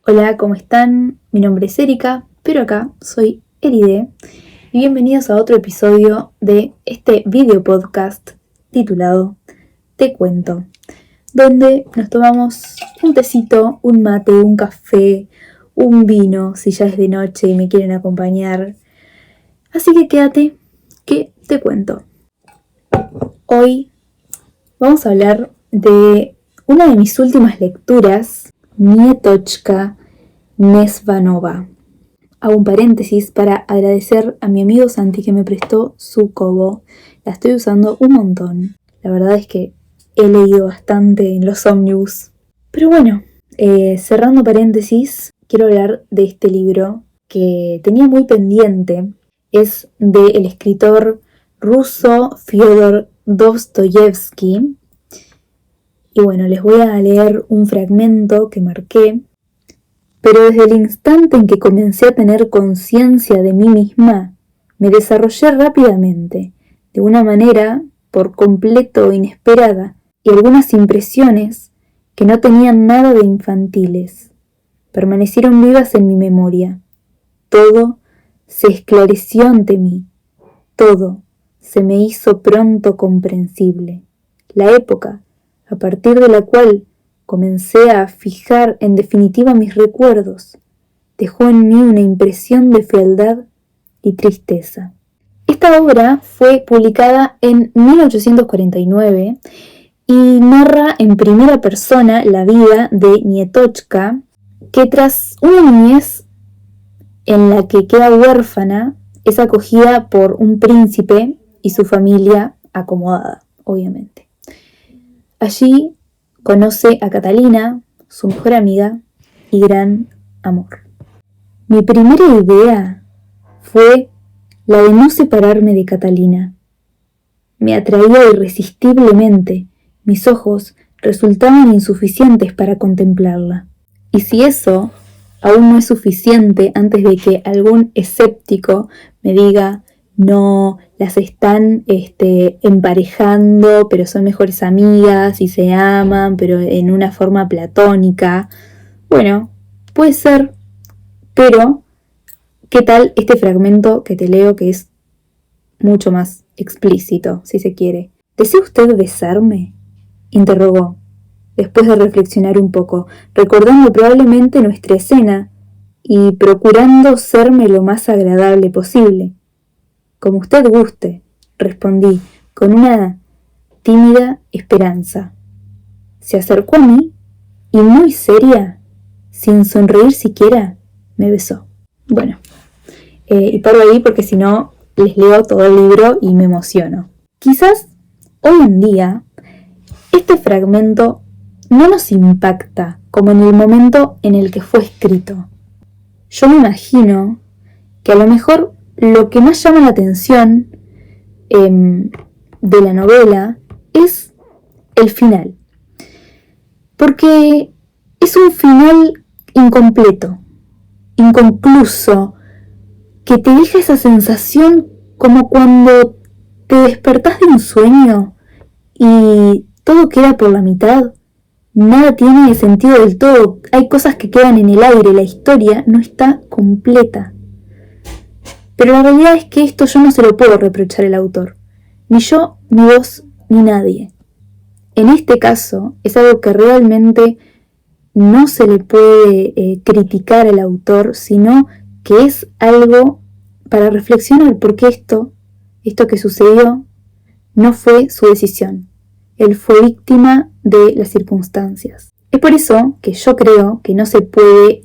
Hola, ¿cómo están? Mi nombre es Erika, pero acá soy Eride y bienvenidos a otro episodio de este video podcast titulado Te Cuento, donde nos tomamos un tecito, un mate, un café, un vino, si ya es de noche y me quieren acompañar. Así que quédate, que te cuento. Hoy vamos a hablar de una de mis últimas lecturas, Nietochka Nesvanova. Hago un paréntesis para agradecer a mi amigo Santi que me prestó su Kobo. La estoy usando un montón. La verdad es que he leído bastante en los ómnibus. Pero bueno, cerrando paréntesis, quiero hablar de este libro que tenía muy pendiente. Es del escritor ruso Fyodor Dostoyevsky. Y bueno, les voy a leer un fragmento que marqué. Pero desde el instante en que comencé a tener conciencia de mí misma, me desarrollé rápidamente, de una manera por completo inesperada, y algunas impresiones que no tenían nada de infantiles permanecieron vivas en mi memoria. Todo se esclareció ante mí, todo se me hizo pronto comprensible. La época a partir de la cual comencé a fijar en definitiva mis recuerdos, dejó en mí una impresión de fealdad y tristeza. Esta obra fue publicada en 1849 y narra en primera persona la vida de Nietochka, que tras una niñez en la que queda huérfana, es acogida por un príncipe y su familia acomodada, obviamente. Allí conoce a Catalina, su mejor amiga y gran amor. Mi primera idea fue la de no separarme de Catalina. Me atraía irresistiblemente, mis ojos resultaban insuficientes para contemplarla. Y si eso aún no es suficiente antes de que algún escéptico me diga no, las están emparejando, pero son mejores amigas y se aman, pero en una forma platónica. Bueno, puede ser, pero ¿qué tal este fragmento que te leo que es mucho más explícito, si se quiere? ¿Desea usted besarme?, interrogó, después de reflexionar un poco, recordando probablemente nuestra escena y procurando serme lo más agradable posible. Como usted guste, respondí, con una tímida esperanza. Se acercó a mí y muy seria, sin sonreír siquiera, me besó. Bueno, y paro ahí porque si no les leo todo el libro y me emociono. Quizás hoy en día este fragmento no nos impacta como en el momento en el que fue escrito. Yo me imagino que a lo mejor lo que más llama la atención de la novela es el final. Porque es un final incompleto, inconcluso, que te deja esa sensación como cuando te despertás de un sueño y todo queda por la mitad. Nada tiene sentido del todo, hay cosas que quedan en el aire, la historia no está completa. Pero la realidad es que esto yo no se lo puedo reprochar al autor. Ni yo, ni vos, ni nadie. En este caso, es algo que realmente no se le puede criticar al autor, sino que es algo para reflexionar, porque esto que sucedió, no fue su decisión. Él fue víctima de las circunstancias. Es por eso que yo creo que no se puede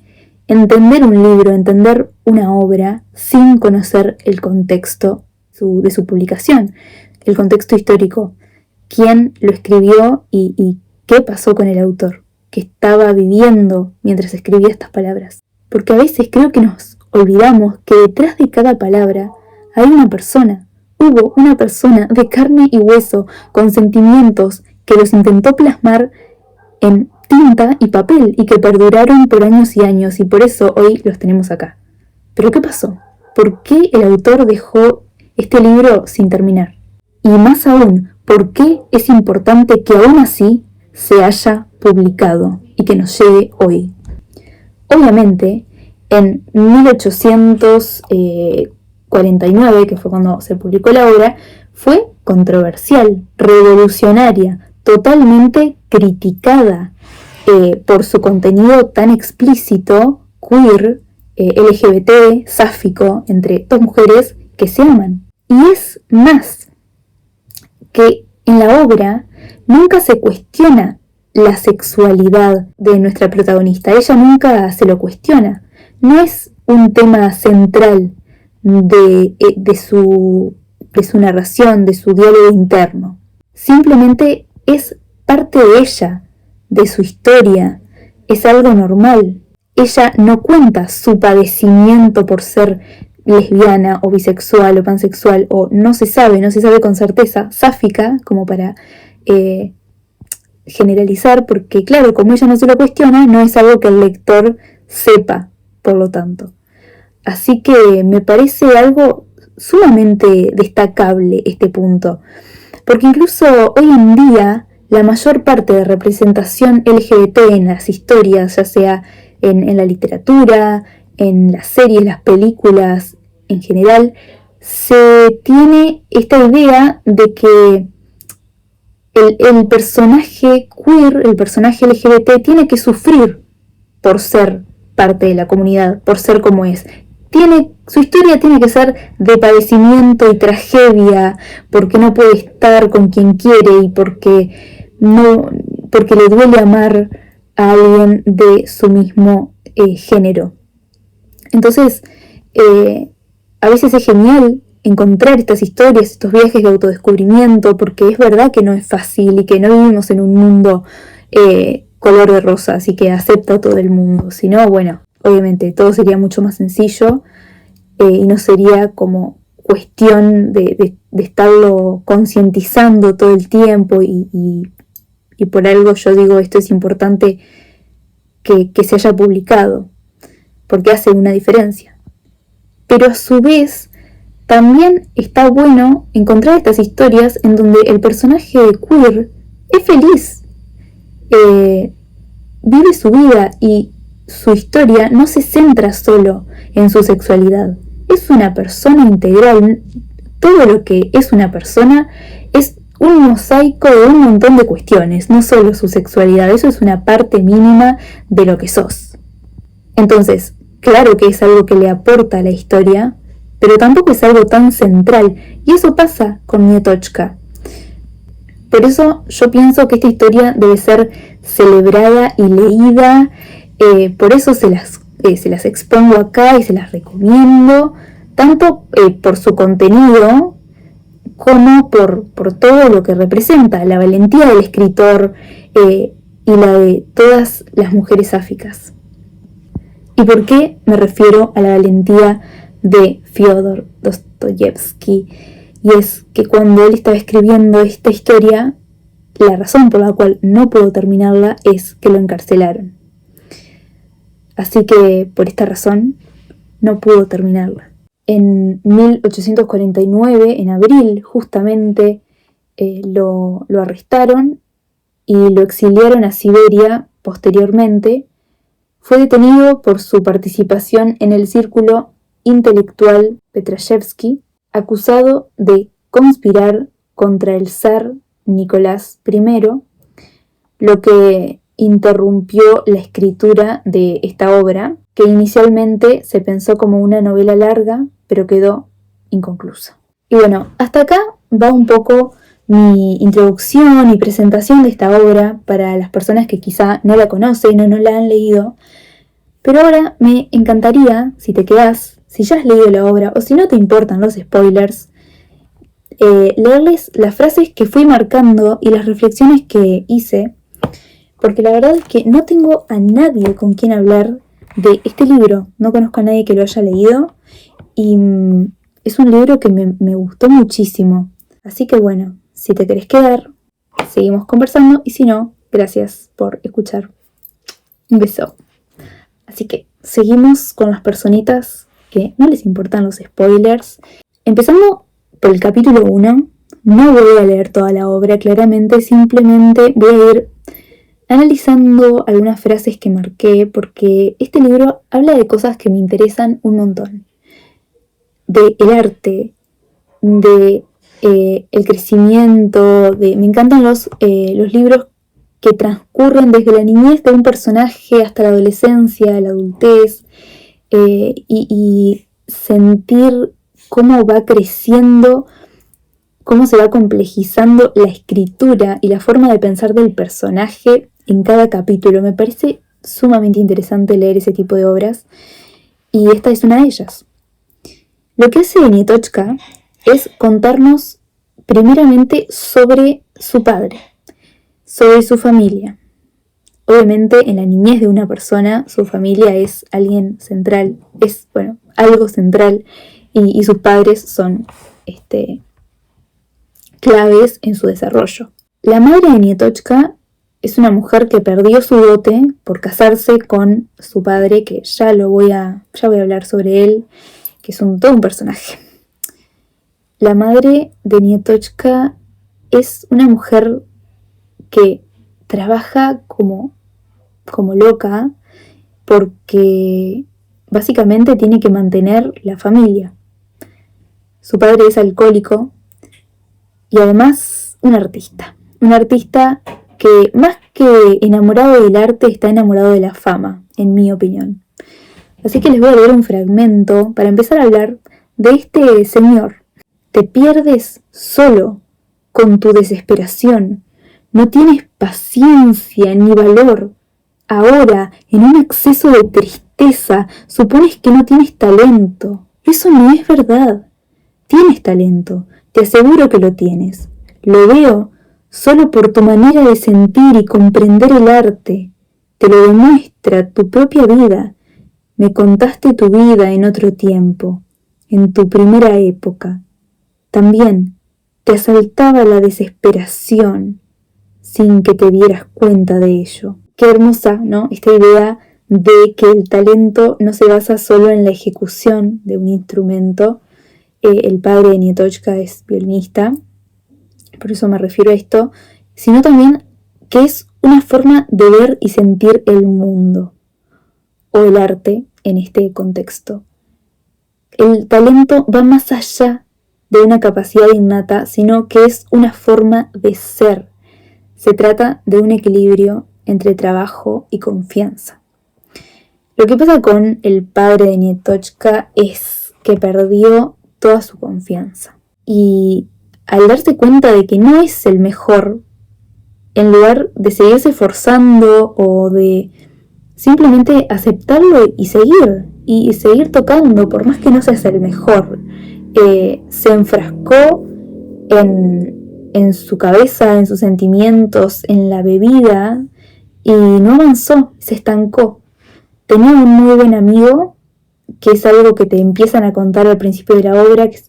entender un libro, entender una obra sin conocer el contexto de su publicación, el contexto histórico, quién lo escribió y qué pasó con el autor, qué estaba viviendo mientras escribía estas palabras. Porque a veces creo que nos olvidamos que detrás de cada palabra hay una persona. Hubo una persona de carne y hueso, con sentimientos, que los intentó plasmar en tinta y papel y que perduraron por años y años, y por eso hoy los tenemos acá. ¿Pero qué pasó? ¿Por qué el autor dejó este libro sin terminar? Y más aún, ¿por qué es importante que aún así se haya publicado y que nos llegue hoy? Obviamente, en 1849, que fue cuando se publicó la obra, fue controversial, revolucionaria, totalmente criticada por su contenido tan explícito, queer, LGBT, sáfico, entre dos mujeres que se aman. Y es más, que en la obra nunca se cuestiona la sexualidad de nuestra protagonista, ella nunca se lo cuestiona, no es un tema central de su narración, de su diálogo interno, simplemente es parte de ella, de su historia, es algo normal. Ella no cuenta su padecimiento por ser lesbiana o bisexual o pansexual, o no se sabe con certeza, sáfica, como para generalizar, porque claro, como ella no se lo cuestiona, no es algo que el lector sepa, por lo tanto. Así que me parece algo sumamente destacable este punto, porque incluso hoy en día la mayor parte de representación LGBT en las historias, ya sea en la literatura, en las series, las películas en general, se tiene esta idea de que el personaje queer, el personaje LGBT, tiene que sufrir por ser parte de la comunidad, por ser como es. Su historia tiene que ser de padecimiento y tragedia, porque no puede estar con quien quiere y porque le duele amar a alguien de su mismo género. Entonces, a veces es genial encontrar estas historias, estos viajes de autodescubrimiento, porque es verdad que no es fácil y que no vivimos en un mundo color de rosa, así que acepta a todo el mundo. Si no, bueno, obviamente todo sería mucho más sencillo y no sería como cuestión de estarlo concientizando todo el tiempo y por algo yo digo esto es importante que se haya publicado, porque hace una diferencia. Pero a su vez también está bueno encontrar estas historias en donde el personaje queer es feliz, vive su vida y su historia no se centra solo en su sexualidad. Es una persona integral. Todo lo que es una persona es un mosaico de un montón de cuestiones, no solo su sexualidad. Eso es una parte mínima de lo que sos. Entonces, claro que es algo que le aporta a la historia, pero tampoco es algo tan central. Y eso pasa con Nietochka. Por eso yo pienso que esta historia debe ser celebrada y leída. Por eso se las expongo acá y se las recomiendo, tanto por su contenido como por todo lo que representa, la valentía del escritor y la de todas las mujeres sáficas. ¿Y por qué me refiero a la valentía de Fyodor Dostoyevsky? Y es que cuando él estaba escribiendo esta historia, la razón por la cual no pudo terminarla es que lo encarcelaron. Así que por esta razón no pudo terminarla. En 1849, en abril, justamente lo arrestaron y lo exiliaron a Siberia posteriormente. Fue detenido por su participación en el círculo intelectual Petrashevsky, acusado de conspirar contra el zar Nicolás I, lo que interrumpió la escritura de esta obra, que inicialmente se pensó como una novela larga, pero quedó inconclusa. Y bueno, hasta acá va un poco mi introducción y presentación de esta obra para las personas que quizá no la conocen o no la han leído. Pero ahora me encantaría, si te quedás, si ya has leído la obra o si no te importan los spoilers, leerles las frases que fui marcando y las reflexiones que hice, porque la verdad es que no tengo a nadie con quien hablar de este libro, no conozco a nadie que lo haya leído y es un libro que me gustó muchísimo. Así que bueno, si te querés quedar, seguimos conversando y si no, gracias por escuchar. Un beso. Así que seguimos con las personitas que no les importan los spoilers. Empezando por el capítulo 1, no voy a leer toda la obra claramente, simplemente voy a ir analizando algunas frases que marqué porque este libro habla de cosas que me interesan un montón. De el arte, de el crecimiento, me encantan los libros que transcurren desde la niñez de un personaje hasta la adolescencia, la adultez, y sentir cómo va creciendo, cómo se va complejizando la escritura y la forma de pensar del personaje en cada capítulo. Me parece sumamente interesante leer ese tipo de obras y esta es una de ellas. Lo que hace Nietochka es contarnos primeramente sobre su padre, sobre su familia. Obviamente en la niñez de una persona su familia es alguien central, es algo central y sus padres son claves en su desarrollo. La madre de Nietochka es una mujer que perdió su dote por casarse con su padre, que ya voy a hablar sobre él, que es todo un personaje. La madre de Nietochka es una mujer que trabaja como loca porque básicamente tiene que mantener la familia. Su padre es alcohólico y además un artista que más que enamorado del arte está enamorado de la fama, en mi opinión. Así que les voy a leer un fragmento para empezar a hablar de este señor. Te pierdes solo con tu desesperación, no tienes paciencia ni valor. Ahora, en un exceso de tristeza, supones que no tienes talento. Eso no es verdad. Tienes talento, te aseguro que lo tienes. Lo veo solo por tu manera de sentir y comprender el arte. Te lo demuestra tu propia vida. Me contaste tu vida en otro tiempo, en tu primera época. También te asaltaba la desesperación sin que te dieras cuenta de ello. Qué hermosa, ¿no? Esta idea de que el talento no se basa solo en la ejecución de un instrumento. El padre de Nietochka es violinista, por eso me refiero a esto, sino también que es una forma de ver y sentir el mundo, o el arte en este contexto. El talento va más allá de una capacidad innata, sino que es una forma de ser. Se trata de un equilibrio entre trabajo y confianza. Lo que pasa con el padre de Nietochka es que perdió toda su confianza. Y al darse cuenta de que no es el mejor, en lugar de seguirse esforzando o de simplemente aceptarlo y seguir tocando, por más que no seas el mejor, se enfrascó en su cabeza, en sus sentimientos, en la bebida y no avanzó, se estancó. Tenía un muy buen amigo, que es algo que te empiezan a contar al principio de la obra, que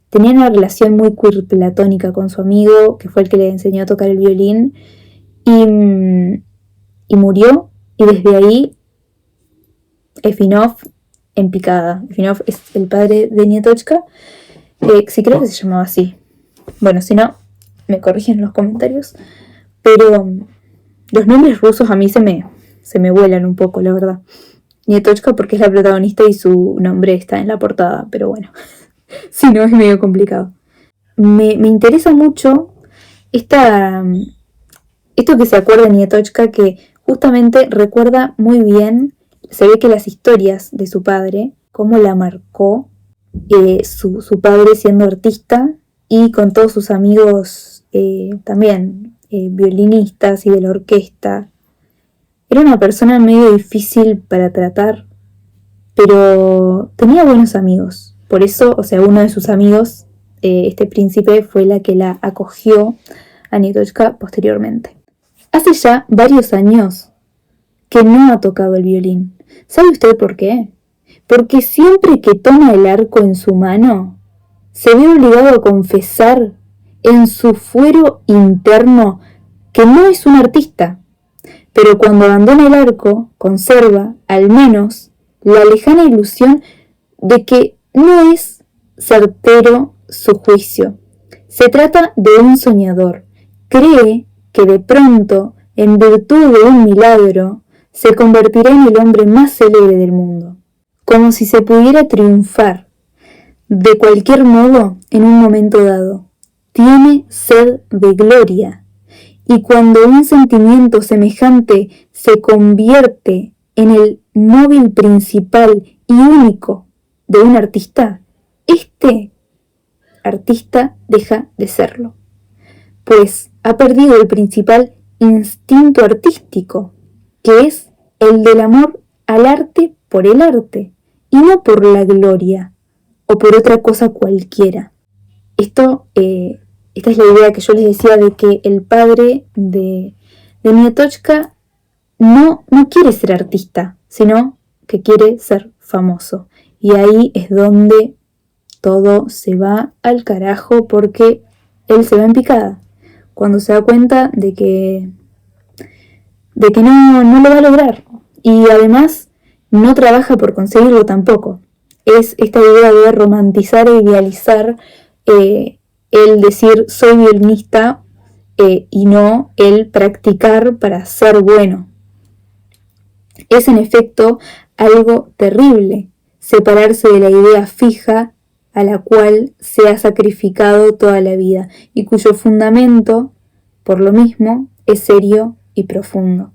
tenía una relación muy queer platónica con su amigo, que fue el que le enseñó a tocar el violín, y murió, y desde ahí Efinov en picada. Efinov es el padre de Nietochka, sí, creo que se llamaba así. Bueno, si no, me corrigen en los comentarios, pero los nombres rusos a mí se me vuelan un poco, la verdad. Nietochka porque es la protagonista y su nombre está en la portada, pero bueno, si no es medio complicado. Me interesa mucho esto que se acuerda de Nietochka, que justamente recuerda muy bien, se ve que las historias de su padre, cómo la marcó su padre siendo artista y con todos sus amigos también violinistas y de la orquesta. Era una persona medio difícil para tratar, pero tenía buenos amigos. Por eso, uno de sus amigos, este príncipe, fue la que la acogió a Nietochka posteriormente. Hace ya varios años que no ha tocado el violín. ¿Sabe usted por qué? Porque siempre que toma el arco en su mano, se ve obligado a confesar en su fuero interno que no es un artista. Pero cuando abandona el arco, conserva, al menos, la lejana ilusión de que no es certero su juicio. Se trata de un soñador. Cree que de pronto, en virtud de un milagro, se convertirá en el hombre más célebre del mundo, como si se pudiera triunfar de cualquier modo en un momento dado. Tiene sed de gloria, y cuando un sentimiento semejante se convierte en el móvil principal y único de un artista, este artista deja de serlo, pues ha perdido el principal instinto artístico, que es el del amor al arte por el arte, y no por la gloria o por otra cosa cualquiera. Esta es la idea que yo les decía de que el padre de Nietochka no quiere ser artista, sino que quiere ser famoso. Y ahí es donde todo se va al carajo, porque él se va en picada cuando se da cuenta de que no lo va a lograr, y además no trabaja por conseguirlo tampoco. Es esta idea de romantizar e idealizar el decir soy violinista y no el practicar para ser bueno. Es en efecto algo terrible separarse de la idea fija a la cual se ha sacrificado toda la vida y cuyo fundamento, por lo mismo, es serio y profundo.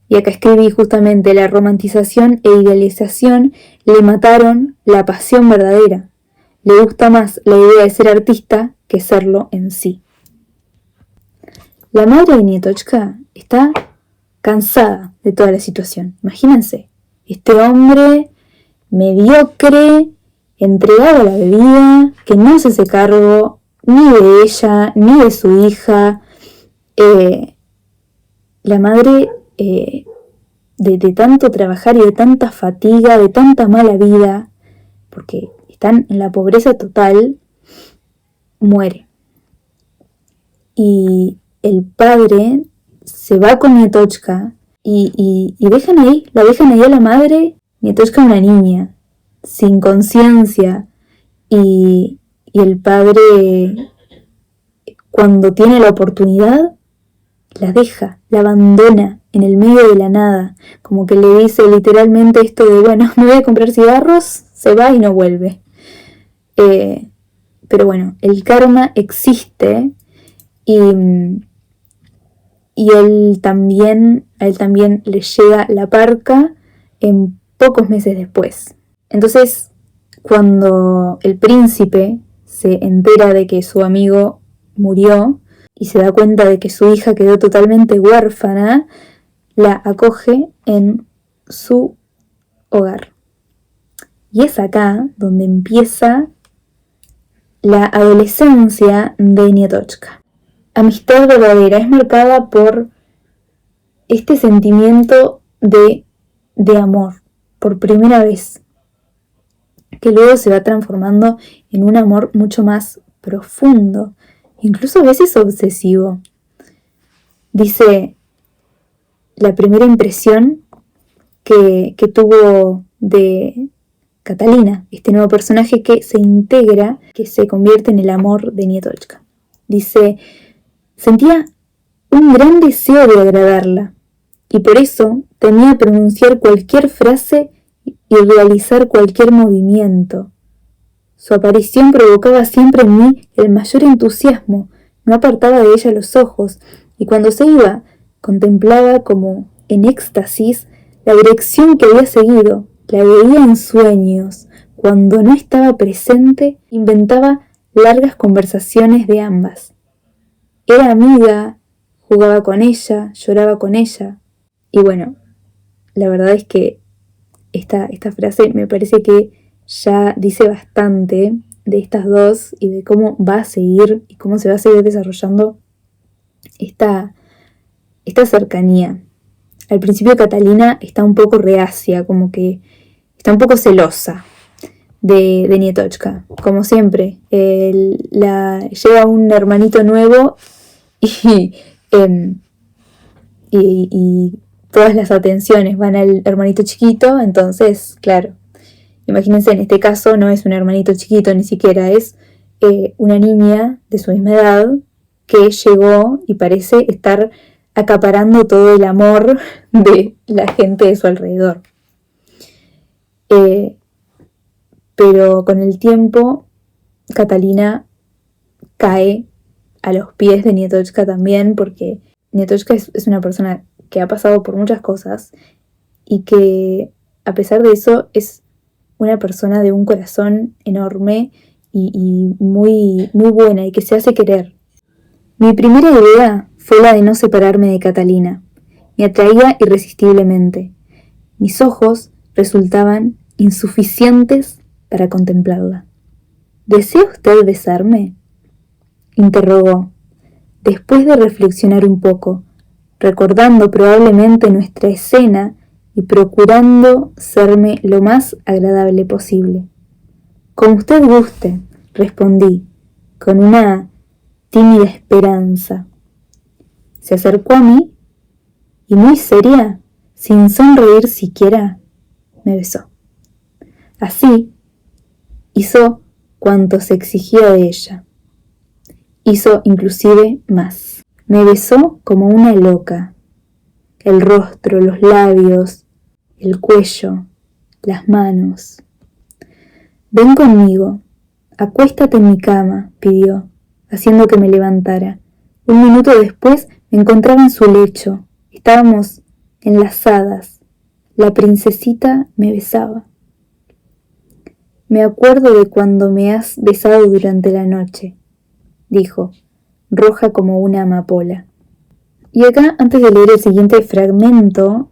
Y acá escribí justamente: la romantización e idealización le mataron la pasión verdadera. Le gusta más la idea de ser artista que serlo en sí. La madre de Nietochka está cansada de toda la situación. Imagínense, este hombre mediocre, entregado a la bebida, que no se hace cargo ni de ella, ni de su hija. La madre, de tanto trabajar y de tanta fatiga, de tanta mala vida, porque están en la pobreza total, muere. Y el padre se va con Nietochka y la dejan ahí a la madre. Nietochka, una niña, sin conciencia, y el padre, cuando tiene la oportunidad, la deja, la abandona en el medio de la nada, como que le dice literalmente esto de, bueno, me voy a comprar cigarros, se va y no vuelve. Pero bueno, el karma existe, y a él también le llega la parca en pocos meses después. Entonces, cuando el príncipe se entera de que su amigo murió y se da cuenta de que su hija quedó totalmente huérfana, la acoge en su hogar. Y es acá donde empieza la adolescencia de Nietochka. Amistad verdadera es marcada por este sentimiento de amor por primera vez, que luego se va transformando en un amor mucho más profundo, incluso a veces obsesivo. Dice: la primera impresión que tuvo de Catalina, este nuevo personaje que se integra, que se convierte en el amor de Nietochka. Dice: sentía un gran deseo de agradarla, y por eso temía pronunciar cualquier frase y realizar cualquier movimiento. Su aparición provocaba siempre en mí el mayor entusiasmo, no apartaba de ella los ojos, y cuando se iba, contemplaba como en éxtasis la dirección que había seguido, la veía en sueños. Cuando no estaba presente, inventaba largas conversaciones de ambas. Era amiga, jugaba con ella, lloraba con ella. Y bueno, la verdad es que esta frase me parece que ya dice bastante de estas dos y de cómo va a seguir y cómo se va a seguir desarrollando esta cercanía. Al principio Catalina está un poco reacia, como que está un poco celosa de Nietochka, como siempre. Llega un hermanito nuevo y todas las atenciones van al hermanito chiquito. Entonces, claro, imagínense, en este caso no es un hermanito chiquito ni siquiera, es una niña de su misma edad que llegó y parece estar acaparando todo el amor de la gente de su alrededor. Pero con el tiempo, Catalina cae a los pies de Nietochka también, porque Nietochka es una persona que ha pasado por muchas cosas y que a pesar de eso es una persona de un corazón enorme y muy, muy buena y que se hace querer. Mi primera idea fue la de no separarme de Catalina. Me atraía irresistiblemente. Mis ojos resultaban insuficientes para contemplarla. ¿Desea usted besarme?, interrogó, después de reflexionar un poco, recordando probablemente nuestra escena y procurando serme lo más agradable posible. Como usted guste, respondí, con una tímida esperanza. Se acercó a mí y muy seria, sin sonreír siquiera, me besó. Así, hizo cuanto se exigía de ella. Hizo inclusive más. Me besó como una loca. El rostro, los labios, el cuello, las manos. Ven conmigo, acuéstate en mi cama, pidió, haciendo que me levantara. Un minuto después me encontraba en su lecho. Estábamos enlazadas. La princesita me besaba. Me acuerdo de cuando me has besado durante la noche, dijo, roja como una amapola. Y acá, antes de leer el siguiente fragmento,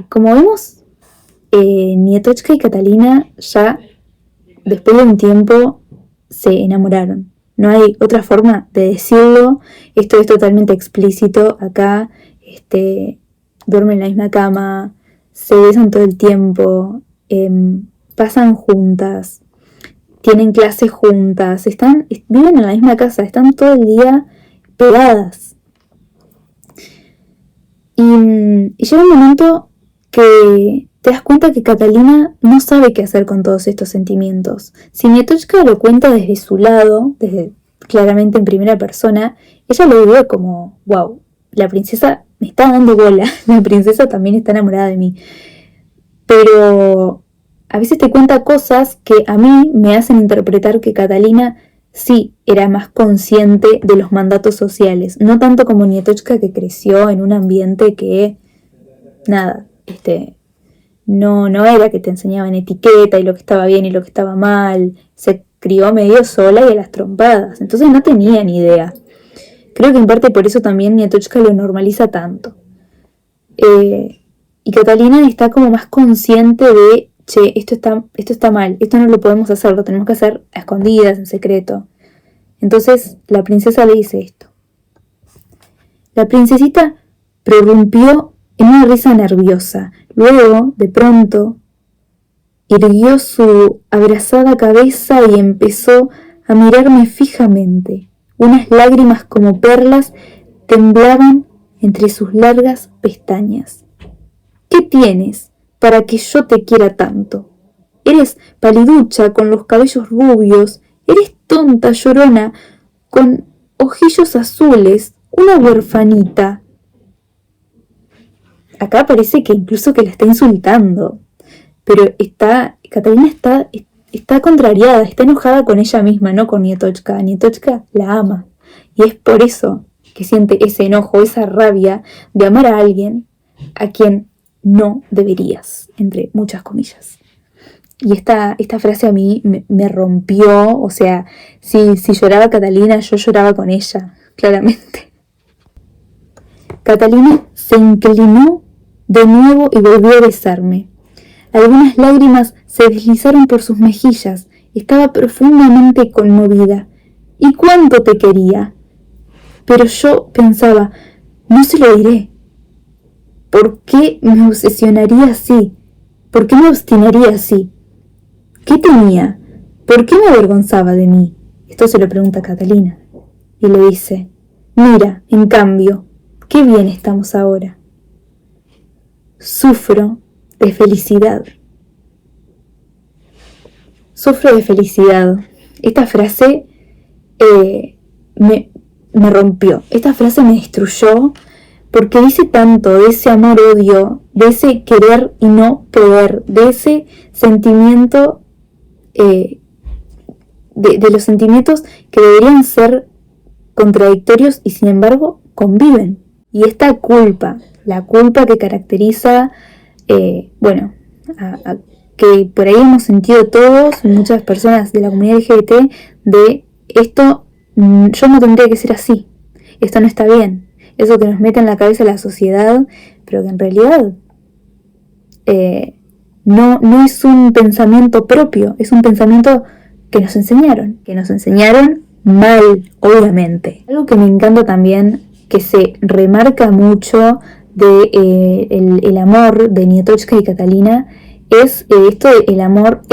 como vemos, Nietochka y Catalina ya, después de un tiempo, se enamoraron. No hay otra forma de decirlo. Esto es totalmente explícito. Acá, duermen en la misma cama, se besan todo el tiempo, pasan juntas, tienen clases juntas, viven en la misma casa, están todo el día pegadas. Y llega un momento que te das cuenta que Catalina no sabe qué hacer con todos estos sentimientos. Si Nietochka lo cuenta desde su lado, claramente en primera persona, ella lo ve como, wow, la princesa me está dando bola, la princesa también está enamorada de mí. Pero a veces te cuenta cosas que a mí me hacen interpretar que Catalina sí era más consciente de los mandatos sociales, no tanto como Nietochka, que creció en un ambiente que, nada, no era que te enseñaban etiqueta y lo que estaba bien y lo que estaba mal, se crió medio sola y a las trompadas, entonces no tenía ni idea. Creo que en parte por eso también Nietochka lo normaliza tanto. Y Catalina está como más consciente de, che, esto está mal, esto no lo podemos hacer, lo tenemos que hacer a escondidas, en secreto. Entonces la princesa le dice esto. La princesita prorrumpió en una risa nerviosa. Luego, de pronto, irguió su abrasada cabeza y empezó a mirarme fijamente. Unas lágrimas como perlas temblaban entre sus largas pestañas. ¿Qué tienes para que yo te quiera tanto? Eres paliducha, con los cabellos rubios, eres tonta, llorona, con ojillos azules, una huerfanita. Acá parece que incluso que la está insultando, pero Catalina está contrariada, está enojada con ella misma, no con Nietochka. Nietochka la ama, y es por eso que siente ese enojo, esa rabia de amar a alguien a quien no deberías, entre muchas comillas. Y esta frase a mí me rompió, o sea, si lloraba Catalina, yo lloraba con ella, claramente. Catalina se inclinó de nuevo y volvió a besarme. Algunas lágrimas se deslizaron por sus mejillas. Estaba profundamente conmovida. ¿Y cuánto te quería? Pero yo pensaba, no se lo diré. ¿Por qué me obsesionaría así? ¿Por qué me obstinaría así? ¿Qué tenía? ¿Por qué me avergonzaba de mí? Esto se lo pregunta Catalina. Y le dice, mira, en cambio, qué bien estamos ahora. Sufro de felicidad. Sufro de felicidad. Esta frase me rompió. Esta frase me destruyó porque dice tanto de ese amor-odio, de ese querer y no poder, de ese sentimiento, de los sentimientos que deberían ser contradictorios y sin embargo conviven. Y esta culpa, la culpa que caracteriza, que por ahí hemos sentido todos, muchas personas de la comunidad LGBT, de esto, yo no tendría que ser así, esto no está bien, eso que nos mete en la cabeza la sociedad, pero que en realidad no es un pensamiento propio, es un pensamiento que nos enseñaron mal, obviamente. Algo que me encanta también, que se remarca mucho de el amor de Nietochka y Catalina, es esto del amor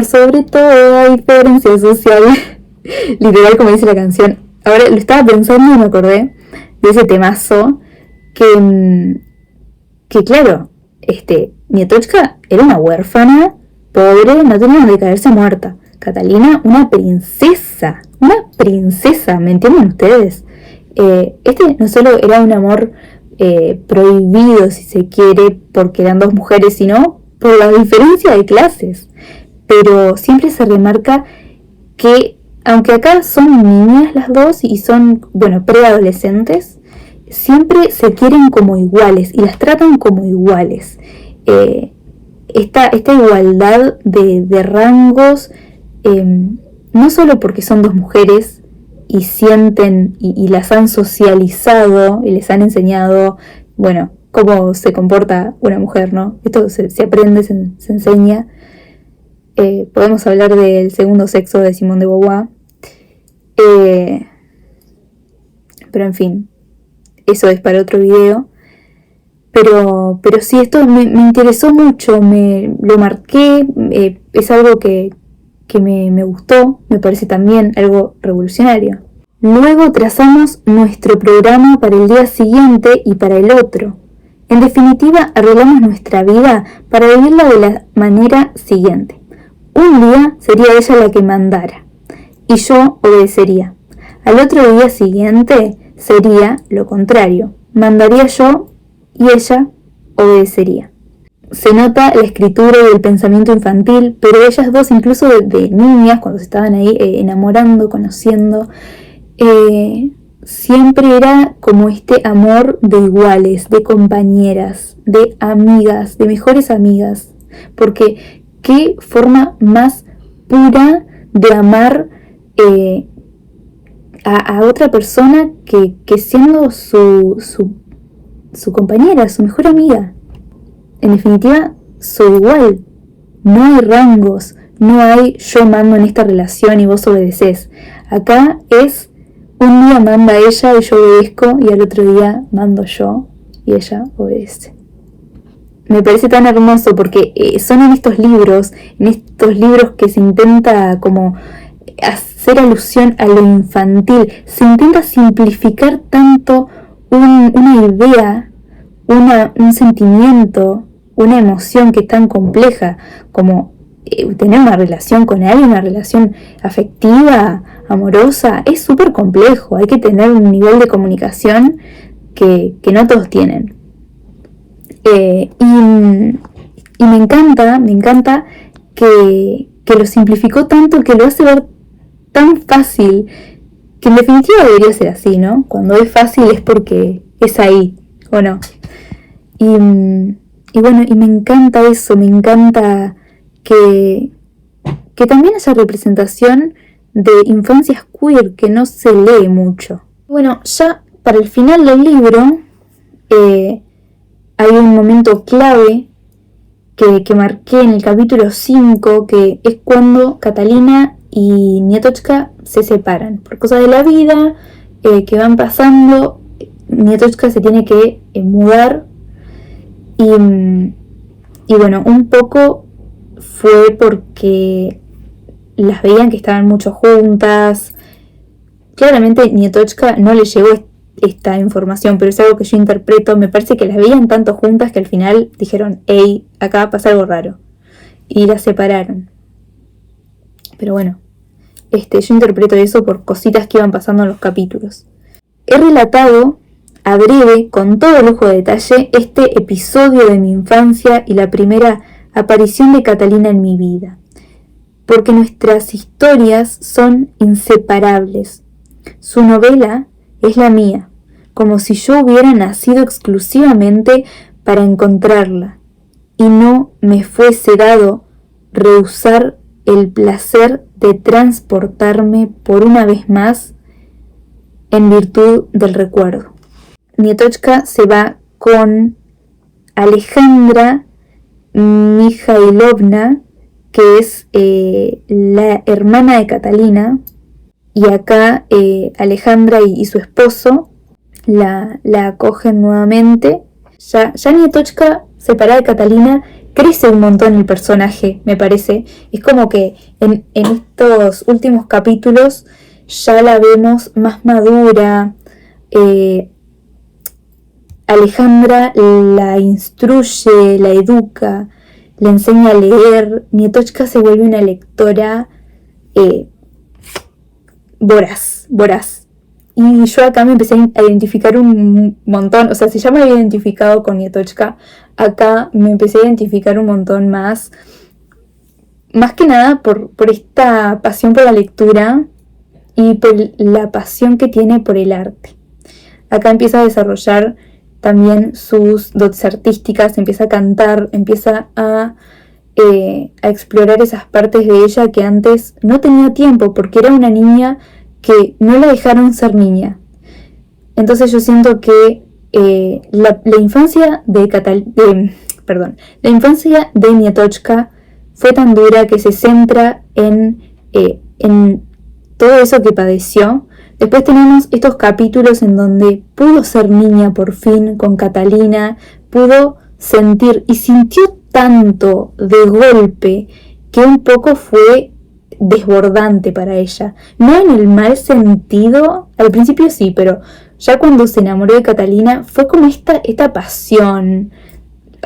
sobre toda diferencia social. Literal, como dice la canción. Ahora lo estaba pensando y me acordé de ese temazo que claro, Nietochka era una huérfana, pobre, no tenía donde caerse muerta. Catalina, una princesa, ¿me entienden ustedes? No solo era un amor prohibido, si se quiere, porque eran dos mujeres, sino por la diferencia de clases. Pero siempre se remarca que, aunque acá son niñas las dos y son, preadolescentes, siempre se quieren como iguales y las tratan como iguales. Esta igualdad de rangos, no solo porque son dos mujeres y sienten y las han socializado y les han enseñado, cómo se comporta una mujer, ¿no? Esto se aprende, se enseña. Podemos hablar del segundo sexo de Simone de Beauvoir. Pero en fin, eso es para otro video. Pero sí, esto me interesó mucho, lo marqué, es algo que me gustó, me parece también algo revolucionario. Luego trazamos nuestro programa para el día siguiente y para el otro. En definitiva, arreglamos nuestra vida para vivirla de la manera siguiente. Un día sería ella la que mandara, y yo obedecería. Al otro día siguiente sería lo contrario, mandaría yo y ella obedecería. Se nota la escritura y el pensamiento infantil, pero ellas dos, incluso de niñas, cuando se estaban ahí enamorando, conociendo, siempre era como este amor de iguales, de compañeras, de amigas, de mejores amigas. Porque qué forma más pura de amar a otra persona que siendo su compañera, su mejor amiga. En definitiva, soy igual. No hay rangos, no hay yo mando en esta relación y vos obedeces. Acá es un día manda ella y yo obedezco, y al otro día mando yo y ella obedece. Me parece tan hermoso porque son en estos libros que se intenta como hacer alusión a lo infantil, se intenta simplificar tanto una idea, un sentimiento, una emoción que es tan compleja como tener una relación con alguien, una relación afectiva, amorosa, es súper complejo. Hay que tener un nivel de comunicación que no todos tienen. Y me encanta que lo simplificó tanto, que lo hace ver tan fácil, que en definitiva debería ser así, ¿no? Cuando es fácil es porque es ahí, ¿o no? Y me encanta eso, me encanta que también haya representación de infancias queer, que no se lee mucho. Bueno, ya para el final del libro hay un momento clave que marqué en el capítulo 5, que es cuando Catalina y Nietochka se separan por cosas de la vida que van pasando. Nietochka se tiene que mudar y un poco fue porque las veían que estaban mucho juntas. Claramente Nietochka no le llegó esta información, pero es algo que yo interpreto. Me parece que las veían tanto juntas que al final dijeron, hey, acá pasa algo raro, y las separaron. Pero bueno, yo interpreto eso por cositas que iban pasando en los capítulos. He relatado a breve, con todo lujo de detalle, este episodio de mi infancia y la primera aparición de Catalina en mi vida, porque nuestras historias son inseparables. Su novela es la mía, como si yo hubiera nacido exclusivamente para encontrarla, y no me fuese dado rehusar el placer de transportarme por una vez más en virtud del recuerdo. Nietochka se va con Alejandra Mikhailovna, que es la hermana de Catalina, y acá Alejandra y su esposo la acogen nuevamente. Ya Nietochka, separada de Catalina, crece un montón el personaje, me parece. Es como que en estos últimos capítulos ya la vemos más madura. Alejandra la instruye, la educa, le enseña a leer. Nietochka se vuelve una lectora voraz. Y yo acá me empecé a identificar un montón, o sea, si ya me había identificado con Nietochka, acá me empecé a identificar un montón más que nada por esta pasión por la lectura y por la pasión que tiene por el arte. Acá empieza a desarrollar también sus dotes artísticas, empieza a cantar, empieza a explorar esas partes de ella que antes no tenía tiempo, porque era una niña que no la dejaron ser niña. Entonces yo siento que la infancia la infancia de Nietochka fue tan dura que se centra en todo eso que padeció. Después tenemos estos capítulos en donde pudo ser niña por fin con Catalina, pudo sentir y sintió tanto de golpe que un poco fue desbordante para ella. No en el mal sentido, al principio sí, pero ya cuando se enamoró de Catalina fue como esta pasión,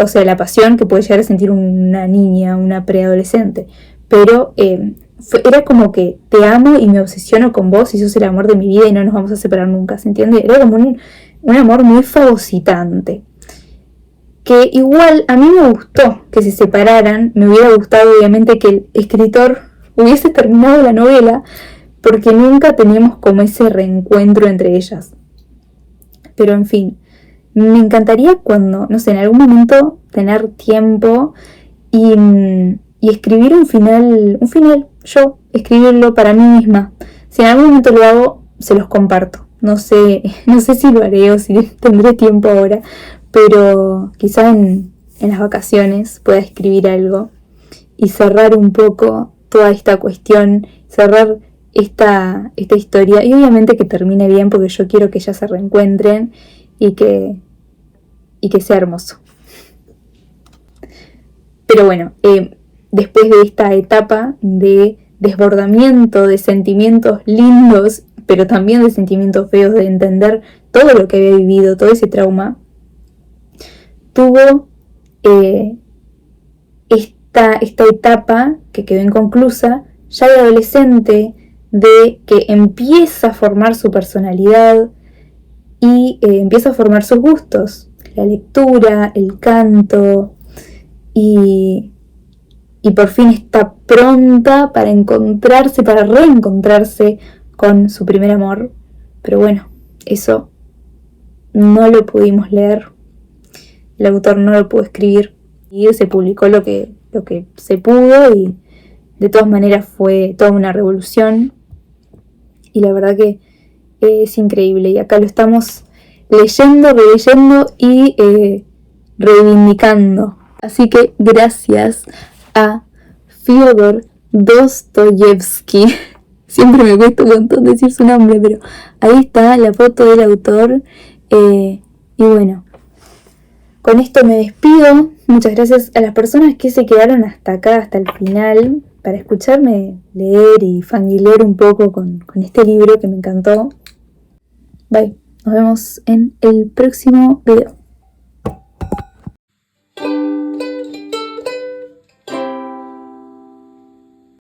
o sea, la pasión que puede llegar a sentir una niña, una preadolescente, pero era como que te amo y me obsesiono con vos y sos el amor de mi vida y no nos vamos a separar nunca, ¿se entiende? Era como un amor muy fagocitante, que igual a mí me gustó que se separaran. Me hubiera gustado obviamente que el escritor hubiese terminado la novela, porque nunca teníamos como ese reencuentro entre ellas. Pero en fin, me encantaría cuando, no sé, en algún momento tener tiempo y escribir un final, yo escribirlo para mí misma. Si en algún momento lo hago, se los comparto. No sé si lo haré o si tendré tiempo ahora, pero quizá en las vacaciones pueda escribir algo y cerrar un poco toda esta cuestión, cerrar esta historia, y obviamente que termine bien, porque yo quiero que ellas se reencuentren y que sea hermoso. Pero bueno, después de esta etapa de desbordamiento, de sentimientos lindos, pero también de sentimientos feos, de entender todo lo que había vivido, todo ese trauma, tuvo esta etapa que quedó inconclusa, ya de adolescente, de que empieza a formar su personalidad y empieza a formar sus gustos, la lectura, el canto, y por fin está pronta para reencontrarse con su primer amor. Pero bueno, eso no lo pudimos leer, el autor no lo pudo escribir y se publicó lo que se pudo, y de todas maneras fue toda una revolución y la verdad que es increíble, y acá lo estamos leyendo, releyendo y reivindicando. Así que gracias a Fyodor Dostoyevsky. Siempre me cuesta un montón decir su nombre, pero ahí está la foto del autor. Y bueno, con esto me despido. Muchas gracias a las personas que se quedaron hasta acá, hasta el final, para escucharme leer y fangirlear un poco con este libro que me encantó. Bye, nos vemos en el próximo video.